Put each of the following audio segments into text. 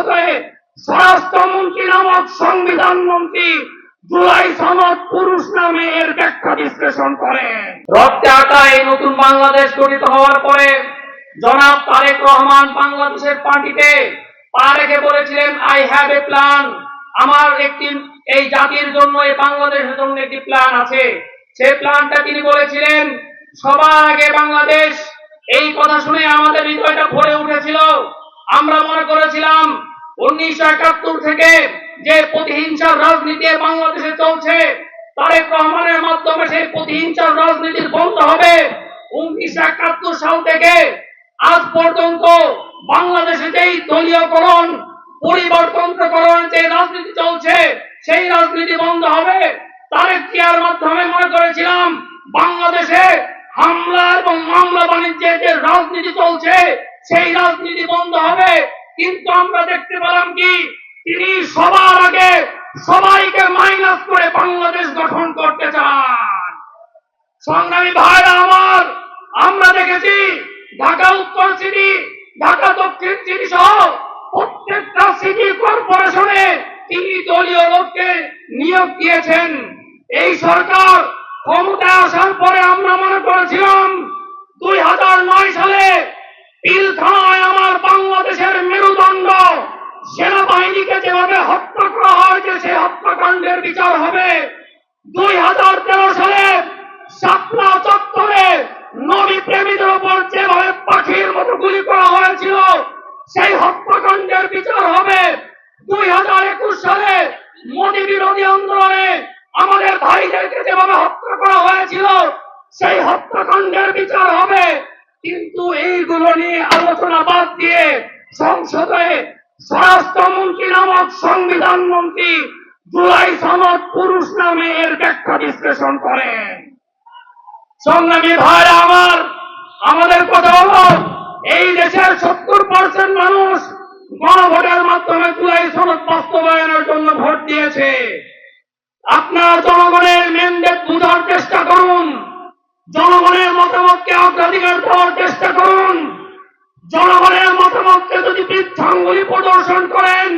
সংসদে স্বরাষ্ট্রমন্ত্রী নামক সংবিধান মন্ত্রী জুলাই সনদ পুরুষ নামে এর ব্যাখ্যা বিশ্লেষণ করেন। রক্তে আঁকা এই নতুন বাংলাদেশ গঠিত হওয়ার পরে জনাব তারেক রহমান বাংলাদেশের পার্টিতে পা রেখে বলেছিলেন, আই হ্যাভ এ প্ল্যান। আমার একটি এই জাতির জন্য, এই বাংলাদেশের জন্য একটি প্ল্যান আছে। সেই প্ল্যানটা তিনি বলেছিলেন সবার আগে বাংলাদেশ। এই কথা শুনে আমাদের হৃদয়টা ভরে উঠেছিল। আমরা মনে করেছিলাম 1971 থেকে যে প্রতিহিংসার রাজনীতি বাংলাদেশে চলছে, তারেক রহমানের মাধ্যমে সেই প্রতিহিংসার রাজনীতির বন্ধ হবে। 1971 সাল থেকে আজ পর্যন্ত বাংলাদেশে যেই দলীয়করণ, পরিবারতন্ত্রকরণ যে রাজনীতি চলছে, সেই রাজনীতি বন্ধ হবে। তারেক জিয়ার মাধ্যমে মনে করেছিলাম বাংলাদেশে হামলা এবং মামলা বাণিজ্যের যে রাজনীতি চলছে, সেই রাজনীতি বন্ধ হবে। কিন্তু আমরা দেখতে পেলাম কি, তিনি সবার আগে সবাইকে মাইনাস করে বাংলাদেশ গঠন করতে চান। সংগ্রামী ভাইরা আমার, আমরা দেখেছি ঢাকা উত্তর সিটি, ঢাকা দক্ষিণ সিটি সহ প্রত্যেকটা সিটি কর্পোরেশনে তিনি দলীয় লোককে নিয়োগ দিয়েছেন। এই সরকার ক্ষমতায় আসার পরে আমরা মনে করেছিলাম 2009 সালে পিলখানায় আমার বাংলাদেশের মেরুদণ্ড সেনাবাহিনীকে যেভাবে হত্যা করা হয়েছে, সেই হত্যাকাণ্ডের বিচার হবে। 2013 সালে শাপলা চত্বরে নবী প্রেমীদের উপর যেভাবে পাখির মতো গুলি করা হয়েছিল, সেই হত্যাকাণ্ডের বিচার হবে। 2021 সালে মোদী বিরোধী আন্দোলনে আমাদের ভাইদেরকে যেভাবে হত্যা করা হয়েছিল, সেই হত্যাকাণ্ডের বিচার হবে। কিন্তু এইগুলো নিয়ে আলোচনা বাদ দিয়ে সংসদে স্বরাষ্ট্রমন্ত্রী নামক সংবিধান মন্ত্রী জুলাই সনদ পুরুষ নামে এর ব্যাখ্যা বিশ্লেষণ করেন। সংগ্রামী ভাইরা আমার, আমাদের কথা হলো এই দেশের 70% মানুষ গণভোটের মাধ্যমে জুলাই সনদ বাস্তবায়নের জন্য ভোট দিয়েছে। আপনার জনগণের ম্যান্ডেট বোঝার চেষ্টা করুন, জনগণের মতামতকে অগ্রাধিকার দেওয়ার চেষ্টা করুন। জনগণের মতামতকে যদি বৃদ্ধাঙ্গুলি প্রদর্শন করেন,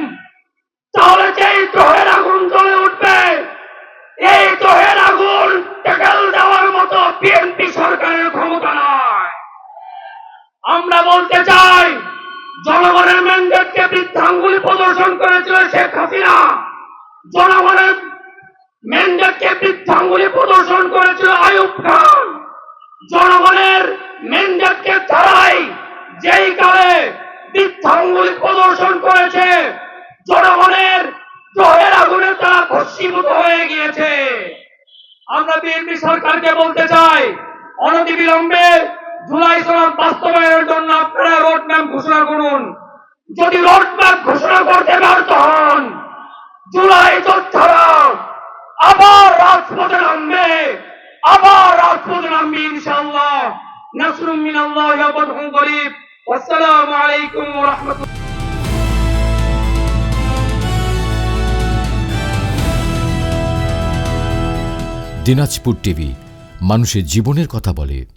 তাহলে যেই দ্রোহের আগুন জ্বলে উঠবে, এই দ্রোহের আগুন টেকেল দেওয়ার মতো বিএনপি সরকারের ক্ষমতা নয়। আমরা বলতে চাই, জনগণের ম্যান্ডেটকে বৃদ্ধাঙ্গুলি প্রদর্শন করেছিল শেখ হাসিনা, জনগণের ম্যান্ডেটকে বৃদ্ধাঙ্গুলি প্রদর্শন করেছিল আইয়ুব খান, জনগণের ম্যান্ডেটকে ছাড়াই যেই কালে বৃদ্ধাঙ্গুলি প্রদর্শন করেছে, জনগণের দ্রোহের আগুনে তারা ভস্মীভূত হয়ে গিয়েছে। আমরা বিএনপি সরকারকে বলতে চাই, অনতিবিলম্বে জুলাই সনদ বাস্তবায়নের জন্য আপনারা রোডম্যাপ ঘোষণা করুন। যদি রোডম্যাপ ঘোষণা করতে ব্যর্থ হন, জুলাই যোদ্ধারা আবার রাজপথে নামবে, ইনশাআল্লাহ। নাসরুম মিনাল্লাহি ওয়া ফাতহুন করিব। আসসালামু আলাইকুম ওয়া রাহমাতুল্লাহ। দিনাজপুর টিভি, মানুষের জীবনের কথা বলে।